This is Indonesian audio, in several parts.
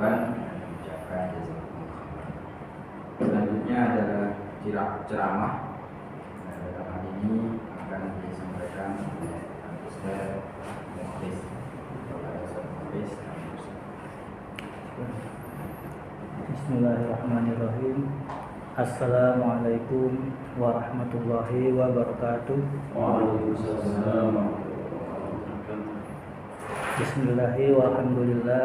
Ridwan dan mengucapkan jazakumullah khairan. Selanjutnya adalah ceramah. Dalam hal ini akan disampaikan oleh Ustaz Mukhlis. Kepada Ustaz Mukhlis. Bismillahirrahmanirrahim. Assalamualaikum warahmatullahi wabarakatuh. Waalaikumsalam warahmatullahi wabarakatuh. Bismillahirrahmanirrahim. Walhamdulillah.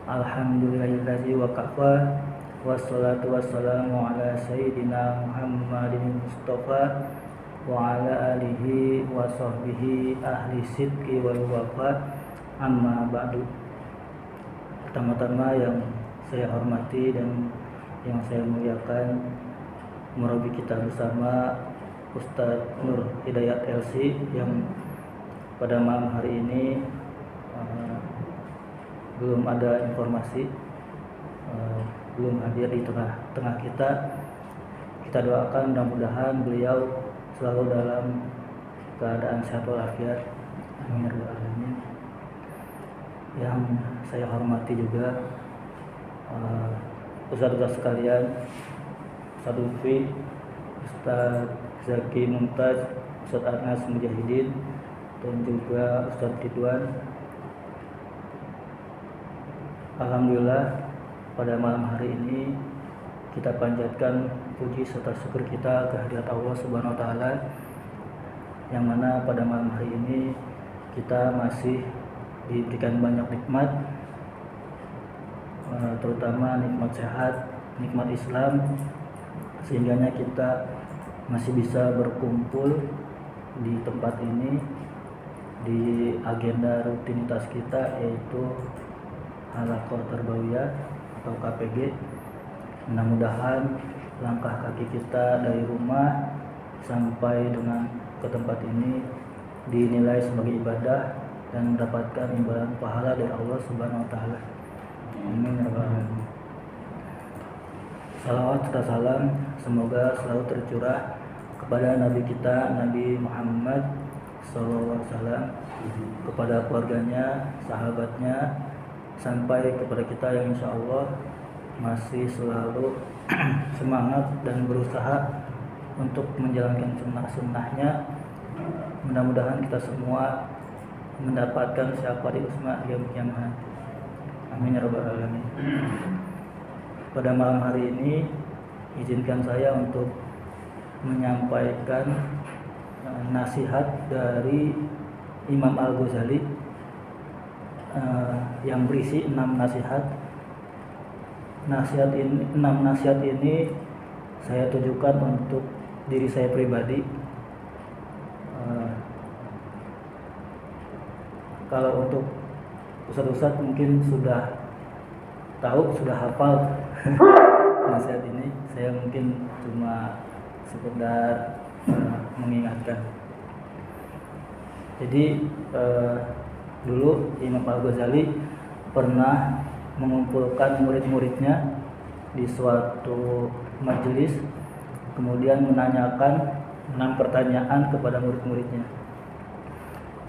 Alhamdulillahillazi wa kafa. Wassalatu wassalamu ala sayyidina Muhammadin Mustafa wa ala alihi wa sahbihi ahli sidqi wal wafa. Amma ba'du. Pertama-tama yang saya hormati dan yang saya muliakan murabi kita bersama Ustadz Nur Hidayat LC yang pada malam hari ini belum ada informasi, belum hadir di tengah-tengah kita. Kita doakan mudah-mudahan beliau selalu dalam keadaan sehat walafiat. Amin ya rabbal alamin. Yang saya hormati juga Ustaz-ustaz sekalian, Ustaz Lutfi, Ustaz Zaki Mumtaz, Ustaz Anas Mujahidin, dan juga Ustaz Ridwan. Alhamdulillah pada malam hari ini kita panjatkan puji serta syukur kita kehadirat Allah Subhanahu wa taala, yang mana pada malam hari ini kita masih diberikan banyak nikmat, terutama nikmat sehat, nikmat Islam, sehingganya kita masih bisa berkumpul di tempat ini di agenda rutinitas kita, yaitu Halaqah Tarbawiyah atau KPG. Mudah-mudahan langkah kaki kita dari rumah sampai dengan ke tempat ini dinilai sebagai ibadah dan mendapatkan imbalan pahala dari Allah Subhanahu wa taala. Amin ya rabbal alamin. Salawat serta salam semoga selalu tercurah kepada Nabi kita, Nabi Muhammad SAW, kepada keluarganya, sahabatnya, sampai kepada kita yang insya Allah masih selalu semangat dan berusaha untuk menjalankan sunnah-sunnahnya. Mudah-mudahan kita semua mendapatkan syafaat usma yaumil qiyamah. Amin ya rabbal alamin. Pada malam hari ini izinkan saya untuk menyampaikan nasihat dari Imam Al-Ghazali yang berisi 6 nasihat. 6 nasihat ini saya tujukan untuk diri saya pribadi. Kalau untuk Ustaz-ustaz mungkin sudah tahu, sudah hafal nasihat ini. Saya mungkin cuma sekedar mengingatkan. Jadi dulu Imam Al-Ghazali pernah mengumpulkan murid-muridnya di suatu majelis, kemudian menanyakan 6 pertanyaan kepada murid-muridnya.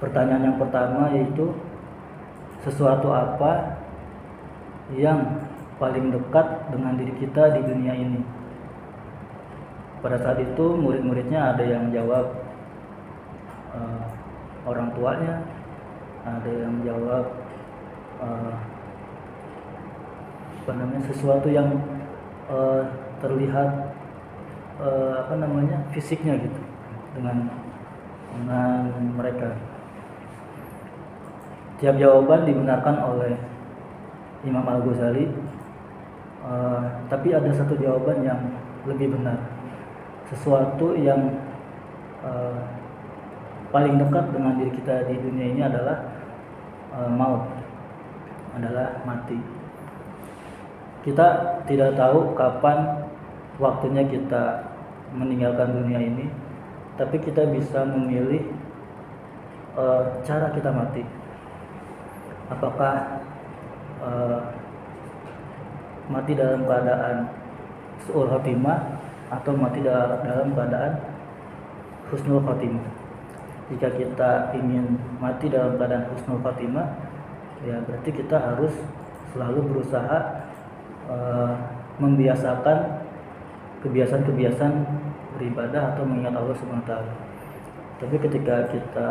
Pertanyaan yang pertama yaitu, sesuatu apa yang paling dekat dengan diri kita di dunia ini? Pada saat itu murid-muridnya ada yang jawab orang tuanya, ada yang jawab sesuatu yang terlihat fisiknya gitu dengan mereka. Tiap jawaban dibenarkan oleh Imam Al-Ghazali, tapi ada satu jawaban yang lebih benar. Sesuatu yang paling dekat dengan diri kita di dunia ini adalah maut, adalah mati. Kita tidak tahu kapan waktunya kita meninggalkan dunia ini, tapi kita bisa memilih cara kita mati. Apakah mati dalam keadaan su'ul khotimah atau mati dalam keadaan husnul khotimah? Jika kita ingin mati dalam keadaan husnul khotimah, ya berarti kita harus selalu berusaha membiasakan kebiasaan-kebiasaan beribadah atau mengingat Allah SWT. Tapi ketika kita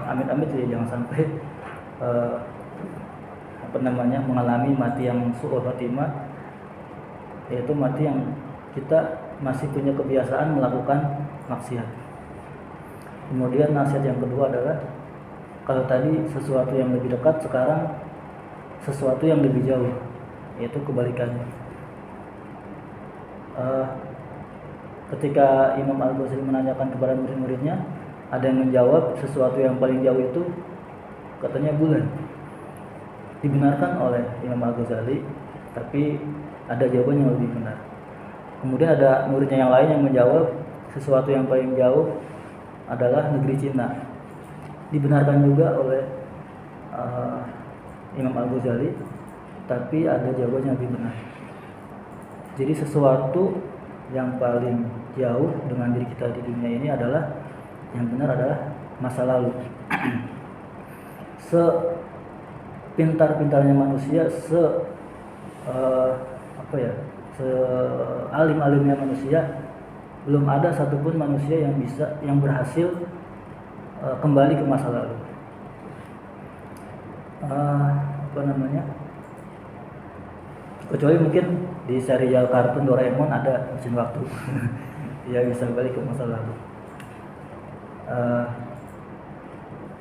amit-amit ya jangan sampai mengalami mati yang su'ul khotimah, yaitu mati yang kita masih punya kebiasaan melakukan maksiat. Kemudian nasihat yang kedua adalah, kalau tadi sesuatu yang lebih dekat, sekarang sesuatu yang lebih jauh, yaitu kebalikannya. Ketika Imam Al-Ghazali menanyakan kepada murid-muridnya, ada yang menjawab sesuatu yang paling jauh itu katanya bulan. Dibenarkan oleh Imam Al-Ghazali, tapi ada jawaban yang lebih benar. Kemudian ada muridnya yang lain yang menjawab sesuatu yang paling jauh adalah negeri Cina. Dibenarkan juga oleh Imam Al-Ghazali, tapi ada jawaban yang lebih benar. Jadi sesuatu yang paling jauh dengan diri kita di dunia ini adalah, yang benar adalah masa lalu. Sepintar-pintarnya manusia, sealim-alimnya manusia, belum ada satupun manusia yang berhasil kembali ke masa lalu. Kecuali mungkin di serial kartun Doraemon ada mesin waktu. Dia bisa balik ke masa lalu.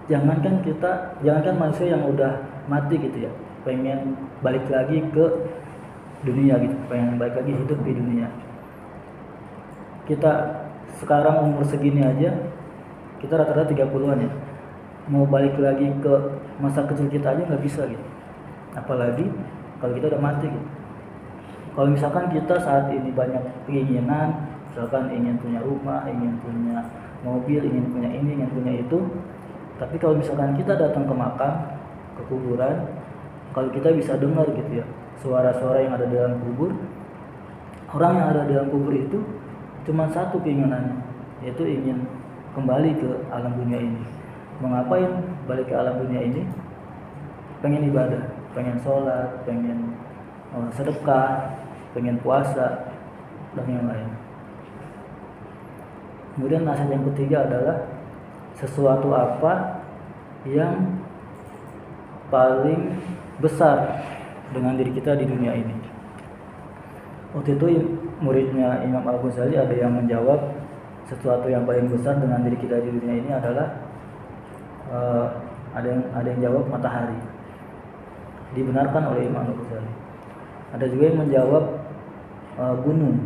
Jangankan manusia yang udah mati gitu ya, pengen balik lagi ke dunia gitu, pengen balik lagi hidup di dunia. Kita sekarang umur segini aja, kita rata-rata 30-an ya, mau balik lagi ke masa kecil kita aja nggak bisa gitu, apalagi kalau kita udah mati gitu. Kalau misalkan kita saat ini banyak keinginan, misalkan ingin punya rumah, ingin punya mobil, ingin punya ini, ingin punya itu, tapi kalau misalkan kita datang ke makam, ke kuburan, kalau kita bisa dengar gitu ya, suara-suara yang ada di dalam kubur, orang yang ada di dalam kubur itu cuma satu keinginannya, yaitu ingin kembali ke alam dunia ini. Mengapain balik ke alam dunia ini? Pengen ibadah, pengen sholat, pengen sedekah, pengen puasa, dan yang lain. Kemudian nasihat yang ketiga adalah sesuatu apa yang paling besar dengan diri kita di dunia ini. Waktu itu muridnya Imam Al-Ghazali ada yang menjawab sesuatu yang paling besar dengan diri kita di dunia ini adalah ada yang jawab matahari. Dibenarkan oleh Imam Al-Ghazali. Ada juga yang menjawab gunung.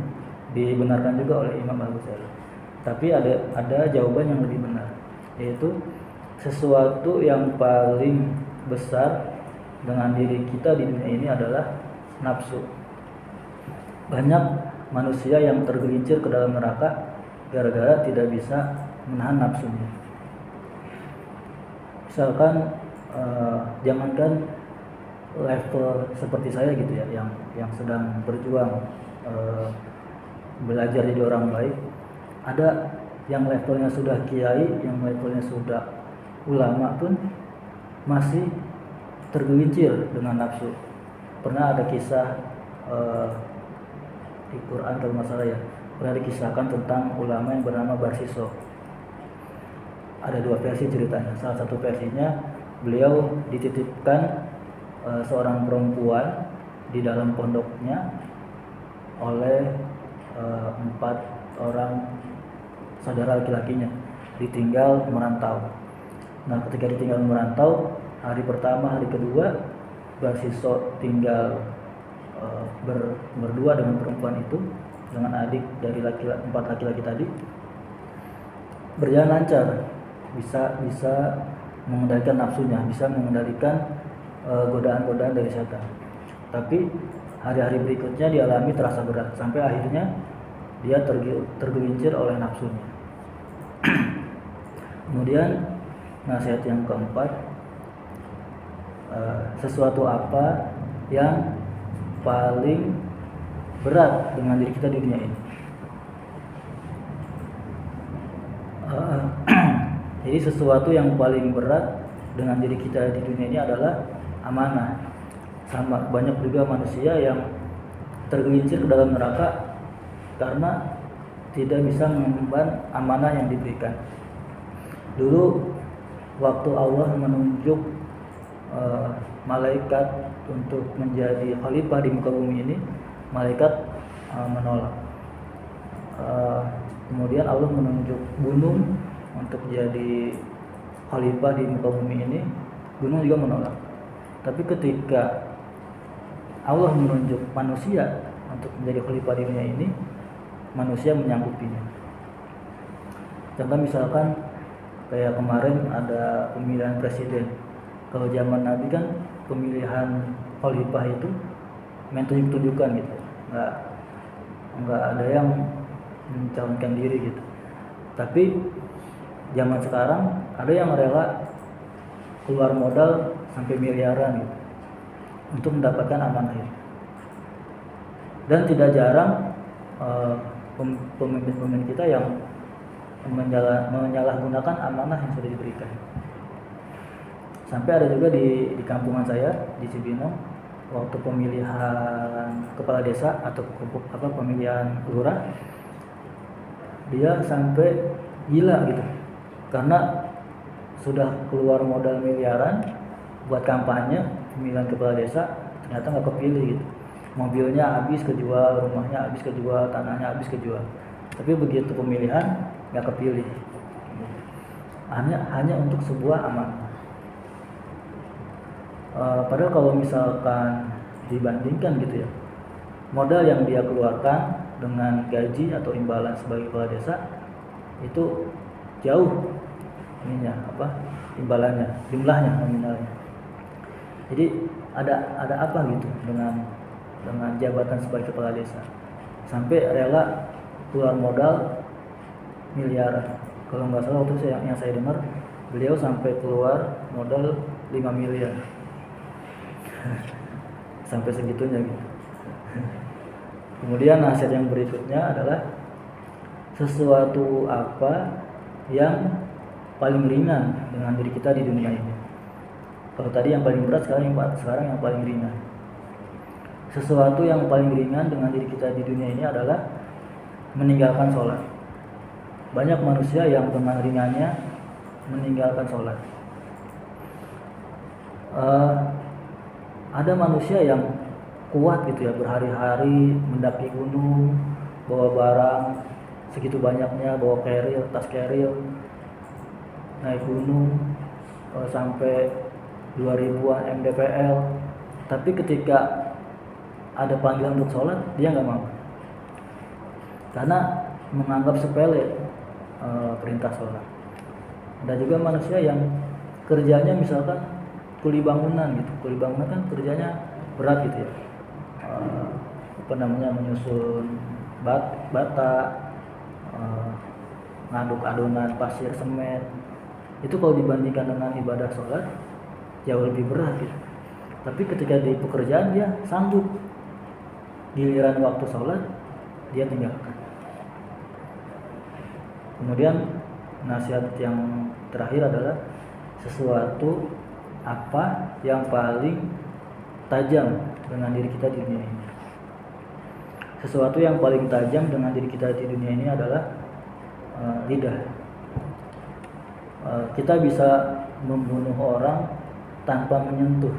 Dibenarkan juga oleh Imam Al-Ghazali. Tapi ada jawaban yang lebih benar, yaitu sesuatu yang paling besar dengan diri kita di dunia ini adalah nafsu. Banyak manusia yang tergelincir ke dalam neraka gara-gara tidak bisa menahan nafsunya. Misalkan jangankan level seperti saya gitu ya, yang sedang berjuang belajar jadi orang baik, ada yang levelnya sudah kiai, yang levelnya sudah ulama pun masih tergelincir dengan nafsu. Pernah ada kisah di Quran kalau nggak salah ya, pernah dikisahkan tentang ulama yang bernama Barsiso. Ada dua versi ceritanya. Salah satu versinya, beliau dititipkan seorang perempuan di dalam pondoknya oleh 4 orang saudara laki-lakinya, ditinggal merantau. Nah, ketika ditinggal merantau, hari pertama, hari kedua, Barsiso tinggal berdua dengan perempuan itu, dengan adik dari 4 laki-laki tadi. Berjalan lancar, bisa mengendalikan nafsunya, bisa mengendalikan godaan-godaan dari setan. Tapi hari-hari berikutnya dialami terasa berat, sampai akhirnya dia tergelincir oleh nafsunya. Kemudian nasihat yang keempat, sesuatu apa yang paling berat dengan diri kita di dunia ini. Jadi sesuatu yang paling berat dengan diri kita di dunia ini adalah amanah. Sama banyak juga manusia yang tergelincir ke dalam neraka karena tidak bisa mengemban amanah yang diberikan. Dulu waktu Allah menunjuk malaikat untuk menjadi khalifah di muka bumi ini, malaikat menolak. Kemudian Allah menunjuk gunung untuk jadi khalifah di muka bumi ini, gunung juga menolak. Tapi ketika Allah menunjuk manusia untuk menjadi khalifah di dunia ini, manusia menyanggupinya. Contoh misalkan kayak kemarin ada pemilihan presiden. Kalau zaman Nabi kan pemilihan khalifah itu main tunjuk-tunjukkan gitu, nggak ada yang mencalonkan diri gitu. Tapi zaman sekarang ada yang rela keluar modal sampai miliaran gitu untuk mendapatkan amanah itu. Dan tidak jarang pemimpin-pemimpin kita yang menyalahgunakan amanah yang sudah diberikan. Sampai ada juga di kampungan saya di Cibinong, waktu pemilihan kepala desa atau pemilihan lurah, dia sampai gila gitu karena sudah keluar modal miliaran buat kampanye pemilihan kepala desa, ternyata nggak kepilih gitu. Mobilnya habis kejual, rumahnya habis kejual, tanahnya habis kejual, tapi begitu pemilihan nggak kepilih, hanya untuk sebuah amanah. Padahal kalau misalkan dibandingkan gitu ya, modal yang dia keluarkan dengan gaji atau imbalan sebagai kepala desa itu jauh imbalannya, jumlahnya, nominalnya. Jadi ada apa gitu dengan jabatan sebagai kepala desa sampai rela keluar modal miliaran. Kalau nggak salah waktu yang saya dengar, beliau sampai keluar modal 5 miliar sampai segitunya gitu. Kemudian nasihat yang berikutnya adalah sesuatu apa yang paling ringan dengan diri kita di dunia ini. Kalau tadi yang paling berat, sekarang yang paling ringan. Sesuatu yang paling ringan dengan diri kita di dunia ini adalah meninggalkan sholat. Banyak manusia yang dengan ringannya meninggalkan sholat. Ada manusia yang kuat gitu ya, berhari-hari mendaki gunung, bawa barang segitu banyaknya, bawa tas carrier, naik gunung sampai 2000-an mdpl. Tapi ketika ada panggilan untuk sholat, dia nggak mau karena menganggap sepele perintah sholat. Ada juga manusia yang kerjanya misalkan kuli bangunan gitu. Kuli bangunan kan kerjanya berat gitu ya, menyusun bata, ngaduk adonan pasir semen. Itu kalau dibandingkan dengan ibadah sholat jauh lebih berat gitu. Tapi ketika di pekerjaan dia sanggup, giliran waktu sholat dia tinggalkan. Kemudian nasihat yang terakhir adalah sesuatu apa yang paling tajam dengan diri kita di dunia ini. Sesuatu yang paling tajam dengan diri kita di dunia ini adalah lidah. Kita bisa membunuh orang tanpa menyentuh,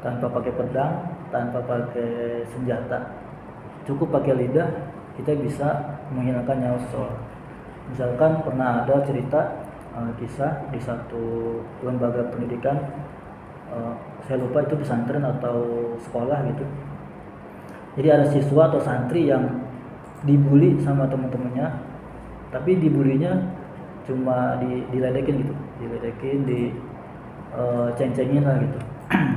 tanpa pakai pedang, tanpa pakai senjata. Cukup pakai lidah kita bisa menghilangkan nyawa seseorang. Misalkan pernah ada cerita kisah di satu lembaga pendidikan, saya lupa itu pesantren atau sekolah gitu. Jadi ada siswa atau santri yang dibully sama teman-temannya, tapi dibulinya cuma diledekin gitu, ceng-cengin lah gitu.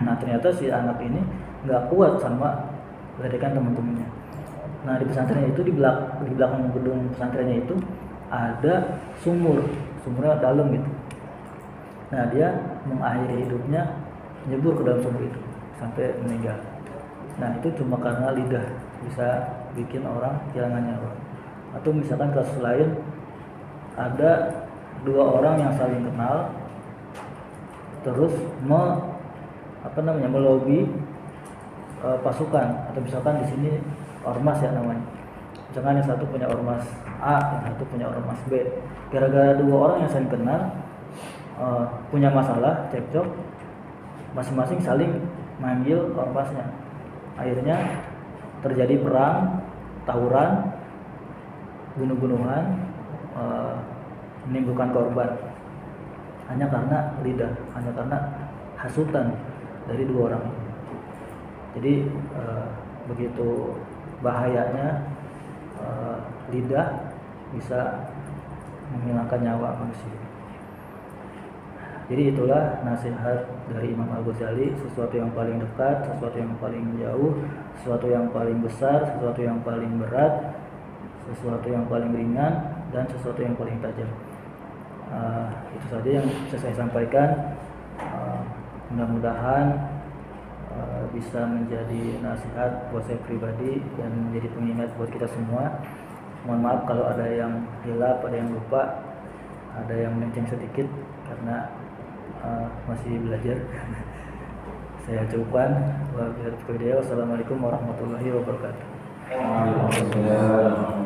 Nah ternyata si anak ini nggak kuat sama ledekan teman-temannya. Nah di pesantren itu, di belakang gedung pesantrennya itu ada sumurnya dalam gitu. Nah dia mengakhiri hidupnya nyebur ke dalam sumur itu sampai meninggal. Nah itu cuma karena lidah bisa bikin orang kehilangan nyawa. Atau misalkan kasus lain, ada dua orang yang saling kenal terus melobi pasukan, atau misalkan di sini ormas ya namanya. Misalkan yang satu punya ormas A, yang satu punya ormas B. Gara-gara dua orang yang saling kenal punya masalah, cekcok, masing-masing saling manggil ormasnya. Akhirnya terjadi perang, tawuran, bunuh-bunuhan, menimbulkan korban. Hanya karena lidah, hanya karena hasutan dari dua orang. Jadi begitu bahayanya lidah bisa menghilangkan nyawa manusia. Jadi itulah nasihat dari Imam Al-Ghazali, sesuatu yang paling dekat, sesuatu yang paling jauh, sesuatu yang paling besar, sesuatu yang paling berat, sesuatu yang paling ringan, dan sesuatu yang paling tajam. Itu saja yang bisa saya sampaikan. Mudah-mudahan bisa menjadi nasihat buat saya pribadi dan menjadi pengingat buat kita semua. Mohon maaf kalau ada yang hilap, ada yang lupa, ada yang melenceng sedikit karena masih belajar. Saya ucapkan wassalamualaikum warahmatullahi wabarakatuh. Waalaikumsalam.